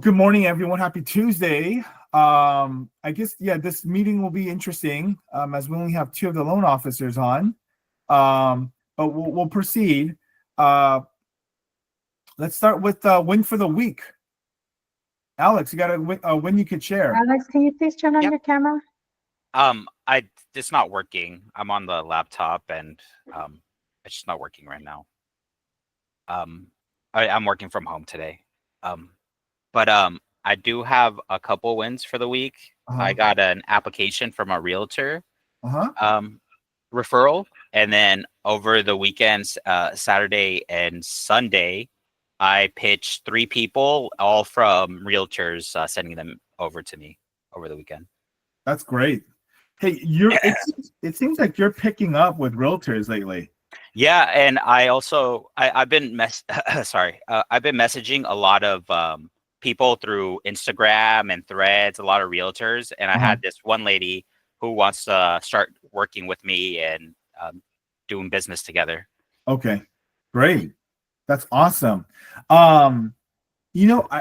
Good morning, everyone. Happy Tuesday. I guess, this meeting will be interesting as we only have two of the loan officers on. But we'll proceed. Let's start with win for the week. Alex, you got a win you could share. Alex, can you please turn on Yep. your camera? It's not working. I'm on the laptop and it's just not working right now. I'm working from home today. But I do have a couple wins for the week. I got an application from a realtor referral, and then over the weekends, Saturday and Sunday, I pitched 3 people, all from realtors, sending them over to me over the weekend. That's great. Hey, it seems like you're picking up with realtors lately. Yeah, and I've been messaging a lot of people through Instagram and Threads, a lot of realtors, and I had this one lady who wants to start working with me and doing business together. Okay, great. That's awesome. I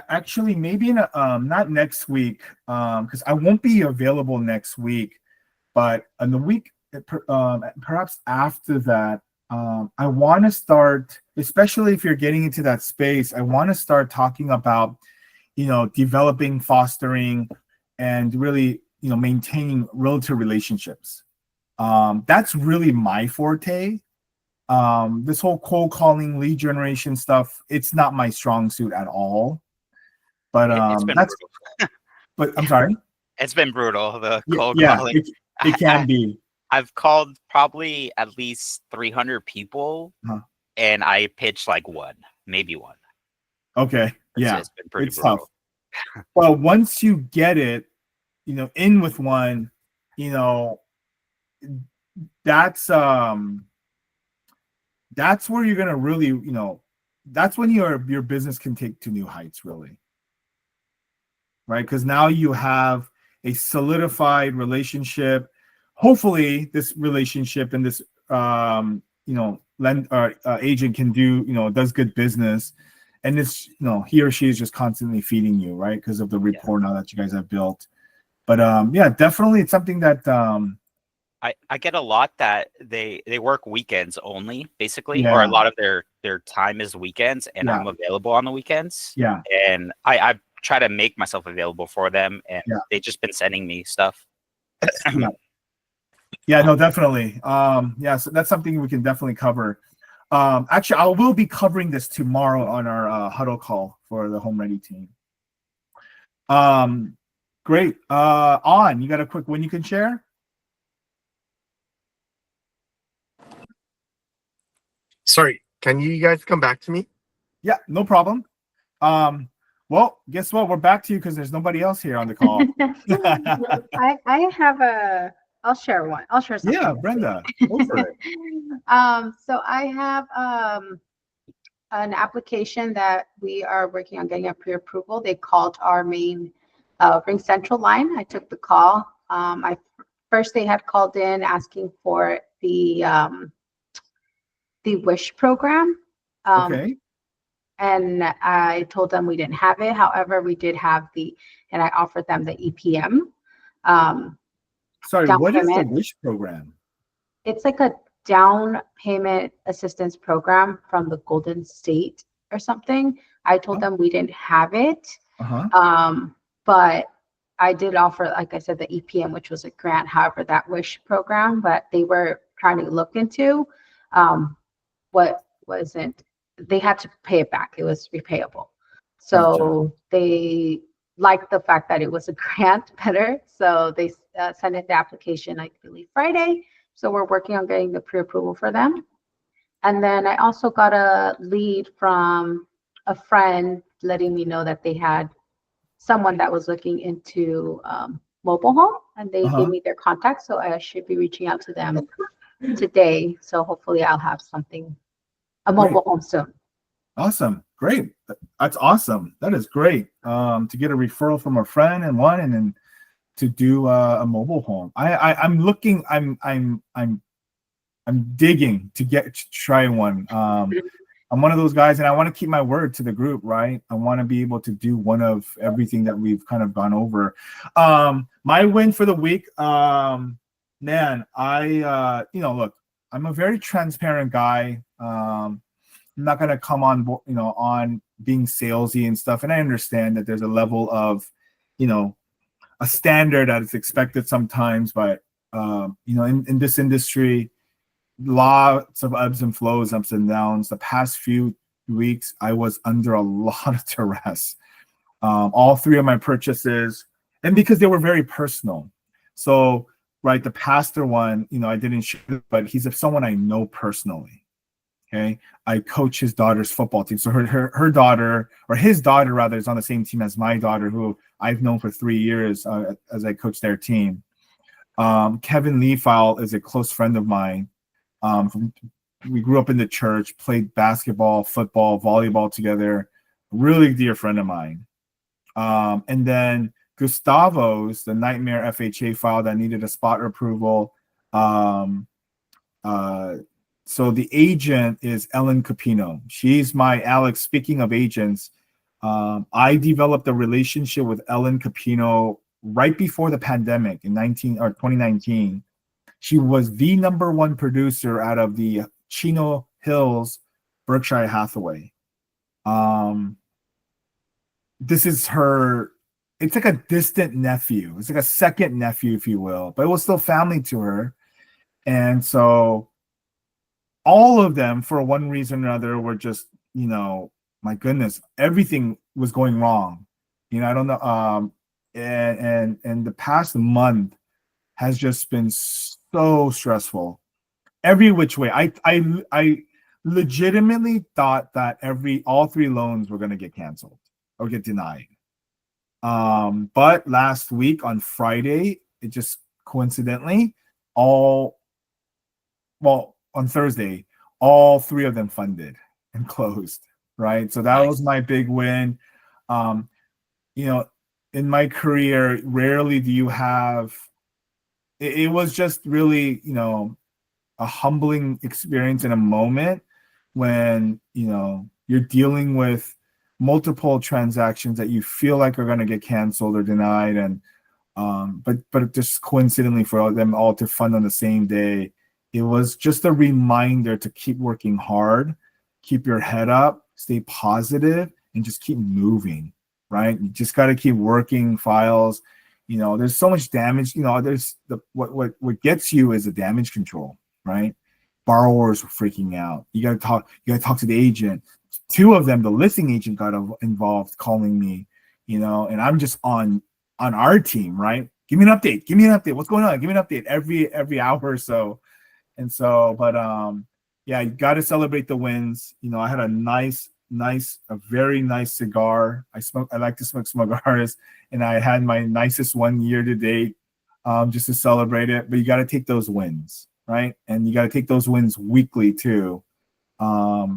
actually maybe in not next week, because I won't be available next week, but in the week perhaps after that, I want to start, especially if you're getting into that space, I want to start talking about, developing, fostering, and really, maintaining realtor relationships. That's really my forte. This whole cold calling, lead generation stuff, it's not my strong suit at all. But It's been brutal. But I'm sorry. It's been brutal. The cold Yeah, calling. it can be. I've called probably at least 300 people, and I pitched like one, maybe one. Okay, yeah, it's been pretty it's brutal. tough. Well, once you get it, in with one, that's where you're gonna really, that's when your business can take to new heights, really. Right? Because now you have a solidified relationship. Hopefully, this relationship and this agent can does good business, and this he or she is just constantly feeding you, right? Because of the rapport now that you guys have built. But definitely it's something that I get a lot that they work weekends only, basically, Yeah. or a lot of their time is weekends, and I'm available on the weekends. Yeah. And I try to make myself available for them, and they've just been sending me stuff. Yeah, no, definitely. So that's something we can definitely cover. Actually, I will be covering this tomorrow on our huddle call for the Home Ready team. Great. You got a quick win you can share? Sorry, can you guys come back to me? Yeah, no problem. Well, guess what? We're back to you because there's nobody else here on the call. I'll share one. I'll share something. Yeah, Brenda, go for it. So I have an application that we are working on getting a pre-approval. They called our main Ring Central line. I took the call. First they had called in asking for the WISH program. Okay. And I told them we didn't have it. However, we did have and I offered them the EPM. Sorry, what is the WISH program? It's like a down payment assistance program from the Golden State or something. I told them we didn't have it. But I did offer, like I said, the EPM, which was a grant. However, that WISH program, but they were trying to look into what wasn't. They had to pay it back. It was repayable. So they liked the fact that it was a grant better. So they sent in the application, I believe, Friday. So we're working on getting the pre-approval for them. And then I also got a lead from a friend letting me know that they had someone that was looking into mobile home, and they gave me their contact. So I should be reaching out to them today. So hopefully I'll have a mobile home soon. Awesome. Great. That's awesome. That is great. To get a referral from a friend and then to do a mobile home. I'm looking, I'm digging to try one. I'm one of those guys, and I want to keep my word to the group, right? I want to be able to do one of everything that we've kind of gone over. My win for the week, man, look, I'm a very transparent guy. I'm not gonna come on, on being salesy and stuff, and I understand that there's a level of, a standard that is expected sometimes, but in this industry, lots of ebbs and flows, ups and downs. The past few weeks, I was under a lot of duress. All three of my purchases, and because they were very personal. So, right, the pastor one, I didn't share, but he's someone I know personally. Okay, I coach his daughter's football team. So her daughter, or his daughter rather, is on the same team as my daughter, who I've known for 3 years as I coach their team. Kevin Leafile is a close friend of mine. We grew up in the church, played basketball, football, volleyball together. Really dear friend of mine. And then Gustavo's, the Nightmare FHA file that needed a spot approval. So the agent is Ellen Capino. She's my Alex. Speaking of agents, I developed a relationship with Ellen Capino right before the pandemic in 2019. She was the number one producer out of the Chino Hills, Berkshire Hathaway. This is her. It's like a distant nephew. It's like a second nephew, if you will, but it was still family to her. And so all of them, for one reason or another, were just, my goodness, everything was going wrong. I don't know. And the past month has just been so stressful, every which way. I legitimately thought that all three loans were going to get canceled or get denied. But last week on Friday, it just coincidentally on Thursday, all three of them funded and closed. Right. So that was my big win. In my career, rarely do you have, it was just really, a humbling experience in a moment when, you're dealing with multiple transactions that you feel like are going to get canceled or denied. And, but just coincidentally for them all to fund on the same day, it was just a reminder to keep working hard, keep your head up, stay positive, and just keep moving. Right? You just got to keep working files. There's so much damage. There's what gets you is the damage control, right? Borrowers were freaking out. You got to talk to the agent. Two of them, the listing agent got involved, calling me, and I'm just on our team, right? Give me an update. What's going on? Give me an update every hour or so. And so, but yeah, you got to celebrate the wins. I had a very nice cigar. I like to smoke cigars, and I had my nicest one year to date, just to celebrate it. But you got to take those wins, right? And you got to take those wins weekly too. But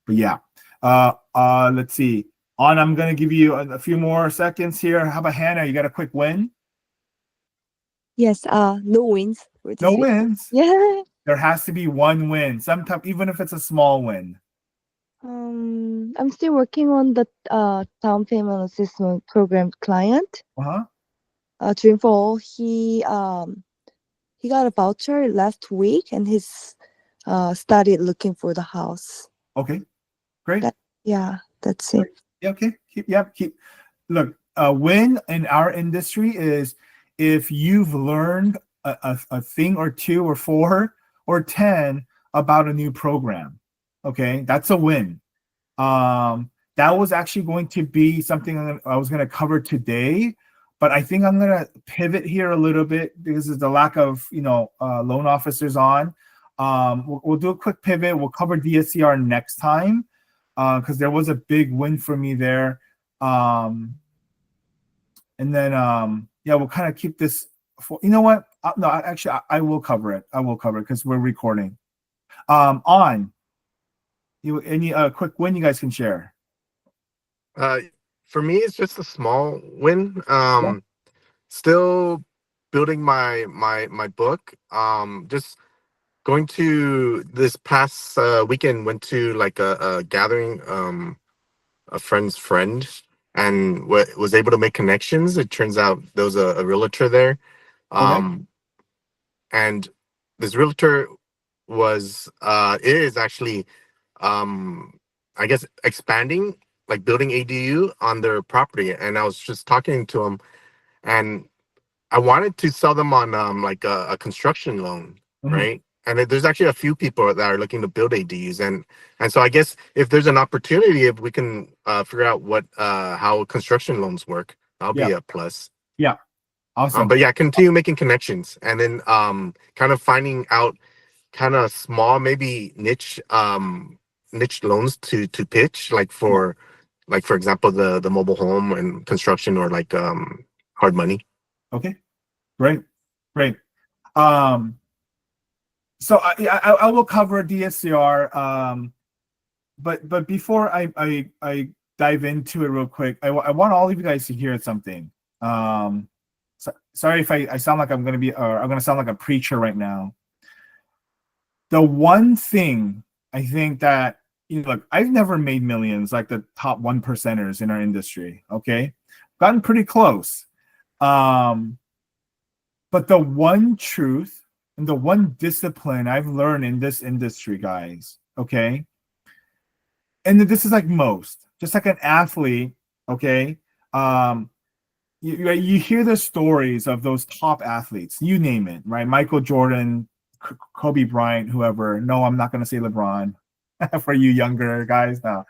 yeah, let's see. I'm gonna give you a few more seconds here. How about Hannah? You got a quick win? Yes. No wins. No wins. Yeah. There has to be one win. Sometimes, even if it's a small win. I'm still working on the down payment assistance program client. Dream for he got a voucher last week and he's started looking for the house. Okay, great. That's it. Okay, keep. Look, a win in our industry is if you've learned a thing or two or four or 10 about a new program. Okay, that's a win. That was actually going to be something I was going to cover today, but I think I'm going to pivot here a little bit because of the lack of, loan officers on. We'll do a quick pivot. We'll cover DSCR next time because there was a big win for me there. And then, we'll kind of keep this. You know what? No, actually, I will cover it. Because we're recording. Any quick win you guys can share? For me, it's just a small win. Still building my book. Just going to this past weekend, went to like a gathering, a friend's friend, and was able to make connections. It turns out there was a realtor there. Okay. And this realtor is actually, I guess, expanding, like building ADU on their property. And I was just talking to him, and I wanted to sell them on like a construction loan, right? And there's actually a few people that are looking to build ADUs, and so I guess if there's an opportunity, if we can figure out what how construction loans work, that'll be a plus. Yeah. Awesome. But yeah, continue making connections, and then kind of finding out kind of small, maybe niche loans to pitch, like for example the mobile home and construction, or like hard money. Okay. Great. So I will cover DSCR. But before I dive into it real quick, I want all of you guys to hear something. Sorry if I sound like I'm gonna sound like a preacher right now. The one thing I think that, look, I've never made millions like the top 1%ers in our industry. Okay, gotten pretty close. But the one truth and the one discipline I've learned in this industry, guys, okay, and this is like most, just like an athlete, okay, you hear the stories of those top athletes, you name it, right? Michael Jordan, Kobe Bryant, whoever. No, I'm not going to say LeBron for you younger guys now.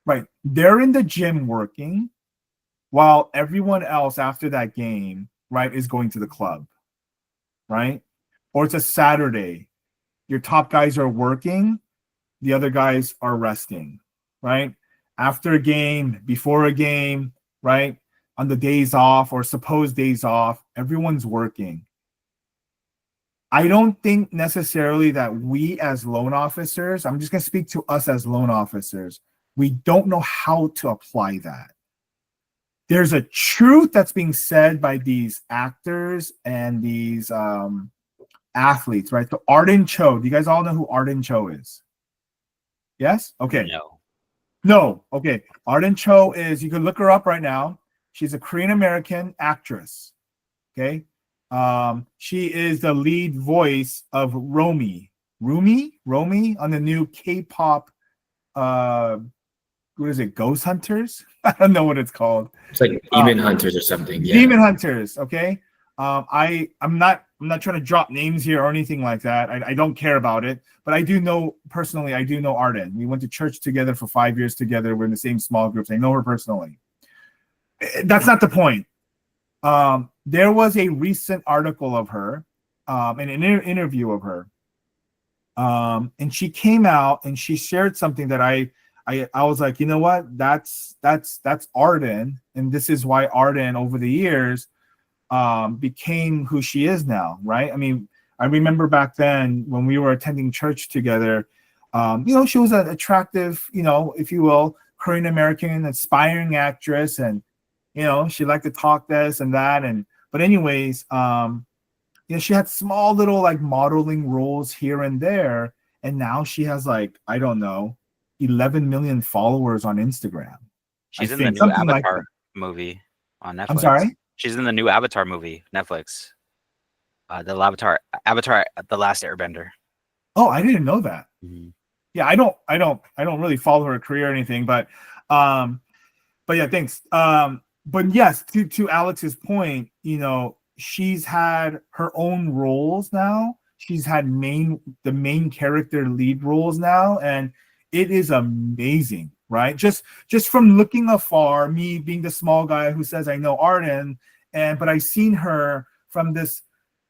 Right. They're in the gym working while everyone else after that game, right, is going to the club, right? Or it's a Saturday. Your top guys are working. The other guys are resting, right? After a game, before a game, right? On the days off or supposed days off, everyone's working. I don't think necessarily that we as loan officers, I'm just going to speak to us as loan officers, we don't know how to apply that. There's a truth that's being said by these actors and these athletes, right? So Arden Cho, do you guys all know who Arden Cho is? Yes? Okay. No. Okay. Arden Cho is, you can look her up right now. She's a Korean American actress. Okay. She is the lead voice of Rumi on the new K-pop what is it, Ghost Hunters? I don't know what it's called. It's like Demon Hunters or something. Yeah. Demon Hunters, okay. I'm not trying to drop names here or anything like that. I don't care about it, but I do know personally, I do know Arden. We went to church together for 5 years together. We're in the same small groups. I know her personally. That's not the point. There was a recent article of her, an interview of her, and she came out and she shared something that I was like, you know what? That's Arden, and this is why Arden over the years became who she is now, right? I mean, I remember back then when we were attending church together, she was an attractive, if you will, Korean American aspiring actress, and she liked to talk this and that, but anyways, she had small little like modeling roles here and there, and now she has like, I don't know, 11 million followers on Instagram. She's in the new Avatar movie on Netflix. I'm sorry? She's in the new Avatar movie, Netflix. The Avatar, The Last Airbender. Oh, I didn't know that. Mm-hmm. Yeah, I don't really follow her career or anything, but yeah, thanks. But yes, to Alex's point, she's had her own roles now. She's had the main character lead roles now, and it is amazing, right? Just from looking afar, me being the small guy who says I know Arden, but I've seen her from this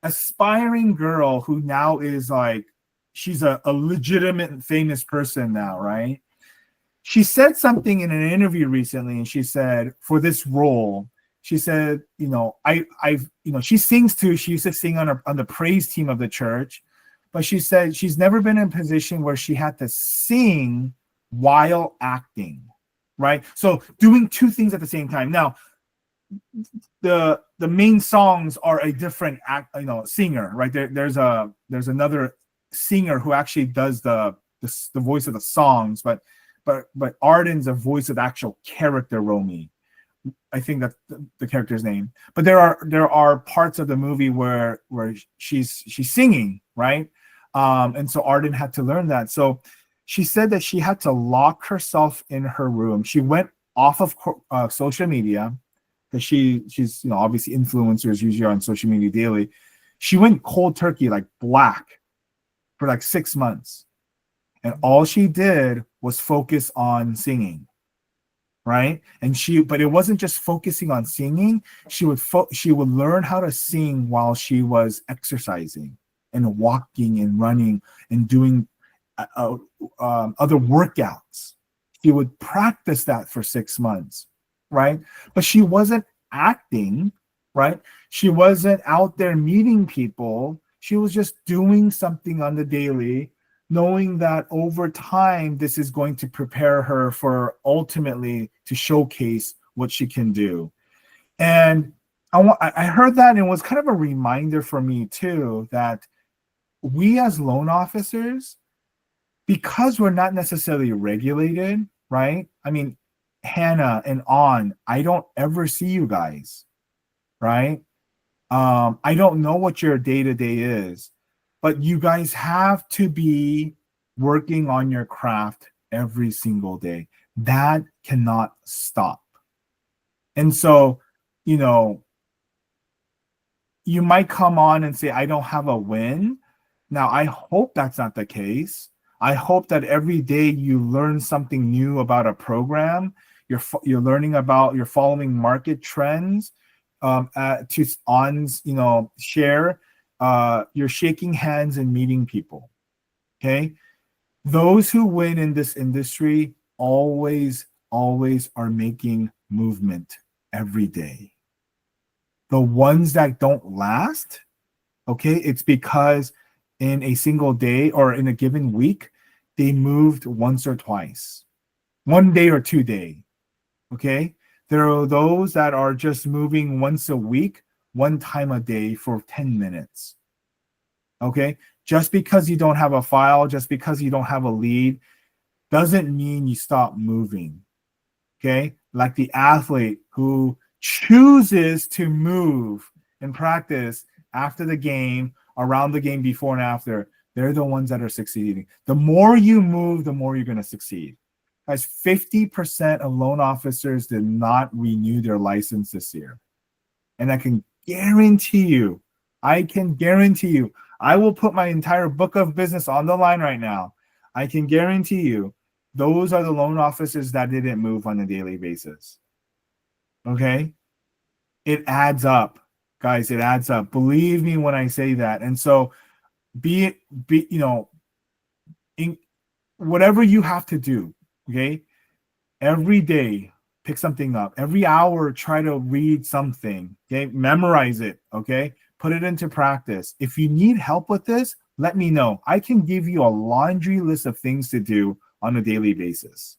aspiring girl who now is like, she's a legitimate famous person now, right? She said something in an interview recently, and she said, for this role, she said, she used to sing on the praise team of the church, but she said she's never been in a position where she had to sing while acting, right? So doing two things at the same time. Now, the main songs are a different singer, right? There's another singer who actually does the voice of the songs, but Arden's a voice of the actual character Romy. I think that's the character's name. But there are parts of the movie where she's singing, right? And so Arden had to learn that. So she said that she had to lock herself in her room. She went off of social media, because she's obviously influencers usually on social media daily. She went cold turkey, like black, for like 6 months, and all she did was focus on singing, right? But it wasn't just focusing on singing. She would learn how to sing while she was exercising and walking and running and doing other workouts. She would practice that for 6 months, right? But she wasn't acting, right? She wasn't out there meeting people. She was just doing something on the daily, knowing that over time, this is going to prepare her for ultimately to showcase what she can do. And I heard that, and it was kind of a reminder for me too, that we as loan officers, because we're not necessarily regulated, right? I mean, Hannah and I don't ever see you guys, right? I don't know what your day-to-day is, but you guys have to be working on your craft every single day. That cannot stop. And so, you might come on and say, I don't have a win. Now, I hope that's not the case. I hope that every day you learn something new about a program. You're learning about, you're following market trends to share. You're shaking hands and meeting people. Okay, those who win in this industry always are making movement every day. The ones that don't last, okay, it's because in a single day or in a given week, they moved once or twice, 1 day or 2 day. Okay, there are those that are just moving once a week, 1 time a day for 10 minutes. Okay, just because you don't have a file, just because you don't have a lead, doesn't mean you stop moving. Okay, like the athlete who chooses to move and practice after the game, around the game, before and after, they're the ones that are succeeding. The more you move, the more you're going to succeed. Guys, 50% of loan officers did not renew their license this year. And I can guarantee you, I will put my entire book of business on the line right now. I can guarantee you, those are the loan officers that didn't move on a daily basis. Okay? It adds up, guys. It adds up. Believe me when I say that. And so be in whatever you have to do, okay? Every day, pick something up. Every hour, try to read something, okay? Memorize it, okay? Put it into practice. If you need help with this, let me know. I can give you a laundry list of things to do on a daily basis,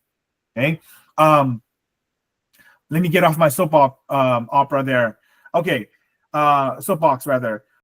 okay? Let me get off my soapbox opera there. Okay, soapbox rather.